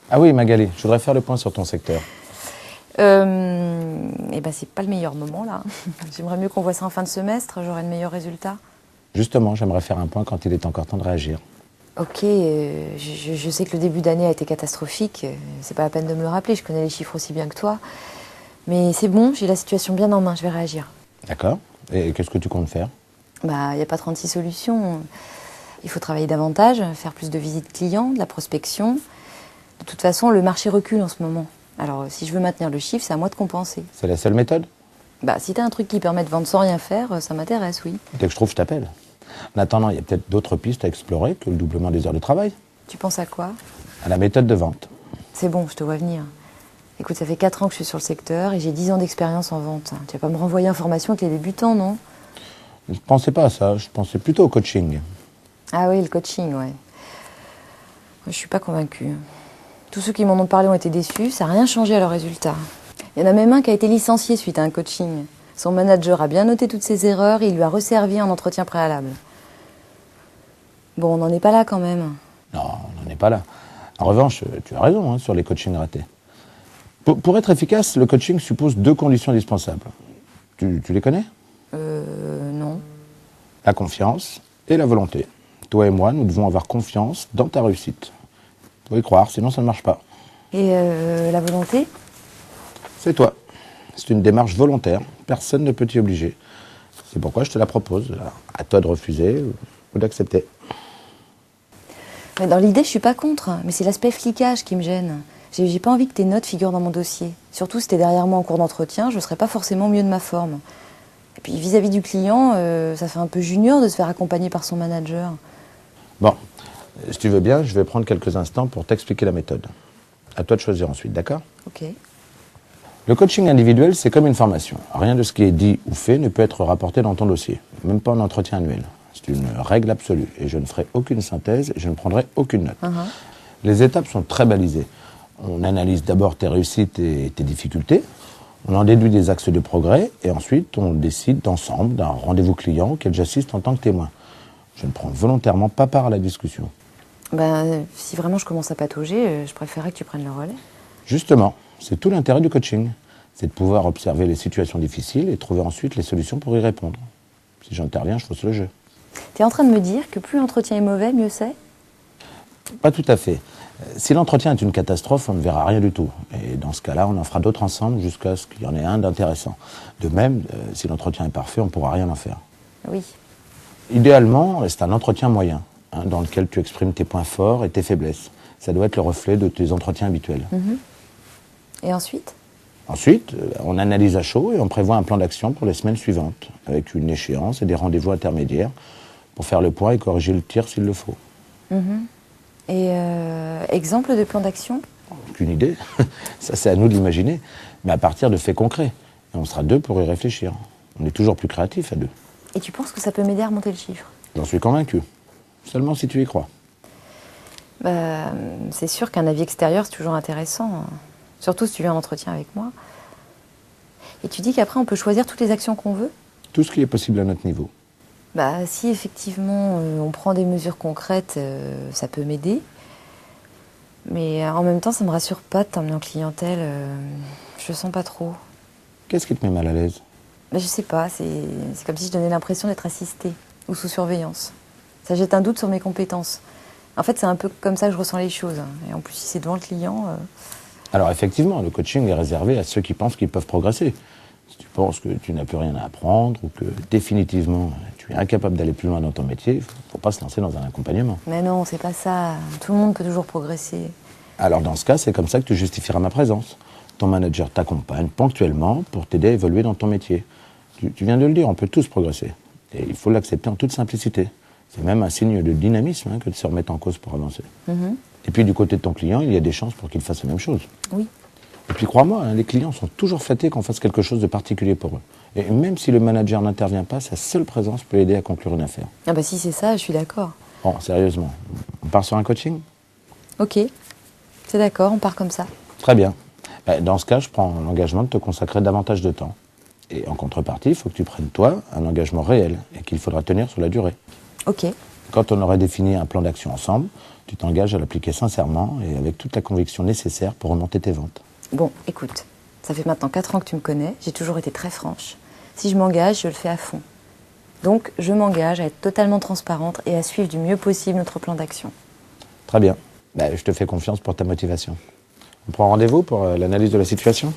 Ah oui, Magali, je voudrais faire le point sur ton secteur. C'est pas le meilleur moment là. J'aimerais mieux qu'on voit ça en fin de semestre, j'aurai de meilleurs résultats. Justement, j'aimerais faire un point quand il est encore temps de réagir. Ok, je sais que le début d'année a été catastrophique, c'est pas la peine de me le rappeler, je connais les chiffres aussi bien que toi. Mais c'est bon, j'ai la situation bien en main, je vais réagir. D'accord. Et qu'est-ce que tu comptes faire? Il n'y a pas 36 solutions. Il faut travailler davantage, faire plus de visites clients, de la prospection. De toute façon, le marché recule en ce moment. Alors, si je veux maintenir le chiffre, c'est à moi de compenser. C'est la seule méthode? Si t'as un truc qui permet de vendre sans rien faire, ça m'intéresse, oui. Dès que je trouve, je t'appelle. En attendant, il y a peut-être d'autres pistes à explorer que le doublement des heures de travail. Tu penses à quoi? À la méthode de vente. C'est bon, je te vois venir. Écoute, ça fait 4 ans que je suis sur le secteur et j'ai 10 ans d'expérience en vente. Tu vas pas me renvoyer en formation avec les débutants, non? Je pensais pas à ça, je pensais plutôt au coaching. Ah oui, le coaching, ouais. Je suis pas convaincue. Tous ceux qui m'en ont parlé ont été déçus, ça n'a rien changé à leurs résultats. Il y en a même un qui a été licencié suite à un coaching. Son manager a bien noté toutes ses erreurs et il lui a resservi un entretien préalable. Bon, on n'en est pas là quand même. Non, on n'en est pas là. En revanche, tu as raison sur les coachings ratés. Pour être efficace, le coaching suppose 2 conditions indispensables. Tu les connais? Non. La confiance et la volonté. Toi et moi, nous devons avoir confiance dans ta réussite. Tu dois y croire, sinon ça ne marche pas. Et la volonté? C'est toi. C'est une démarche volontaire. Personne ne peut t'y obliger. C'est pourquoi je te la propose. À toi de refuser ou d'accepter. Mais dans l'idée, je suis pas contre, mais c'est l'aspect flicage qui me gêne. J'ai pas envie que tes notes figurent dans mon dossier. Surtout si t'es derrière moi en cours d'entretien, je serais pas forcément mieux de ma forme. Et puis vis-à-vis du client, ça fait un peu junior de se faire accompagner par son manager. Bon, si tu veux bien, je vais prendre quelques instants pour t'expliquer la méthode. À toi de choisir ensuite, d'accord? Ok. Le coaching individuel, c'est comme une formation. Rien de ce qui est dit ou fait ne peut être rapporté dans ton dossier, même pas en entretien annuel. C'est une règle absolue et je ne ferai aucune synthèse et je ne prendrai aucune note. Les étapes sont très balisées. On analyse d'abord tes réussites et tes difficultés, on en déduit des axes de progrès et ensuite on décide ensemble d'un rendez-vous client auquel j'assiste en tant que témoin. Je ne prends volontairement pas part à la discussion. Si vraiment je commence à patauger, je préférerais que tu prennes le relais. Justement, c'est tout l'intérêt du coaching. C'est de pouvoir observer les situations difficiles et trouver ensuite les solutions pour y répondre. Si j'interviens, je fausse le jeu. T'es en train de me dire que plus l'entretien est mauvais, mieux c'est? Pas tout à fait. Si l'entretien est une catastrophe, on ne verra rien du tout. Et dans ce cas-là, on en fera d'autres ensemble jusqu'à ce qu'il y en ait un d'intéressant. De même, si l'entretien est parfait, on ne pourra rien en faire. Oui. Idéalement, c'est un entretien moyen, dans lequel tu exprimes tes points forts et tes faiblesses. Ça doit être le reflet de tes entretiens habituels. Et ensuite? Ensuite, on analyse à chaud et on prévoit un plan d'action pour les semaines suivantes, avec une échéance et des rendez-vous intermédiaires pour faire le point et corriger le tir s'il le faut. Et exemple de plan d'action? Aucune idée. Ça, c'est à nous de l'imaginer. Mais à partir de faits concrets. Et on sera 2 pour y réfléchir. On est toujours plus créatifs à 2. Et tu penses que ça peut m'aider à remonter le chiffre? J'en suis convaincu. Seulement si tu y crois. C'est sûr qu'un avis extérieur, c'est toujours intéressant. Surtout si tu viens en entretien avec moi. Et tu dis qu'après, on peut choisir toutes les actions qu'on veut? Tout ce qui est possible à notre niveau. Si effectivement on prend des mesures concrètes, ça peut m'aider. Mais en même temps, ça me rassure pas de t'emmener en clientèle. Je le sens pas trop. Qu'est-ce qui te met mal à l'aise? Je sais pas, c'est comme si je donnais l'impression d'être assistée ou sous surveillance. Ça jette un doute sur mes compétences. En fait, c'est un peu comme ça que je ressens les choses. Et en plus, si c'est devant le client... Alors effectivement, le coaching est réservé à ceux qui pensent qu'ils peuvent progresser. Si tu penses que tu n'as plus rien à apprendre ou que définitivement tu es incapable d'aller plus loin dans ton métier, il ne faut pas se lancer dans un accompagnement. Mais non, c'est pas ça. Tout le monde peut toujours progresser. Alors dans ce cas, c'est comme ça que tu justifieras ma présence. Ton manager t'accompagne ponctuellement pour t'aider à évoluer dans ton métier. Tu viens de le dire, on peut tous progresser. Et il faut l'accepter en toute simplicité. C'est même un signe de dynamisme que de se remettre en cause pour avancer. Et puis du côté de ton client, il y a des chances pour qu'il fasse la même chose. Oui. Et puis crois-moi, les clients sont toujours flattés qu'on fasse quelque chose de particulier pour eux. Et même si le manager n'intervient pas, sa seule présence peut aider à conclure une affaire. Si c'est ça, je suis d'accord. Bon, sérieusement, on part sur un coaching? Ok, c'est d'accord, on part comme ça. Très bien. Dans ce cas, je prends l'engagement de te consacrer davantage de temps. Et en contrepartie, il faut que tu prennes, toi, un engagement réel et qu'il faudra tenir sur la durée. Ok, Quand on aurait défini un plan d'action ensemble, tu t'engages à l'appliquer sincèrement et avec toute la conviction nécessaire pour remonter tes ventes. Bon, écoute, ça fait maintenant 4 ans que tu me connais, j'ai toujours été très franche. Si je m'engage, je le fais à fond. Donc, je m'engage à être totalement transparente et à suivre du mieux possible notre plan d'action. Très bien. Je te fais confiance pour ta motivation. On prend rendez-vous pour l'analyse de la situation ?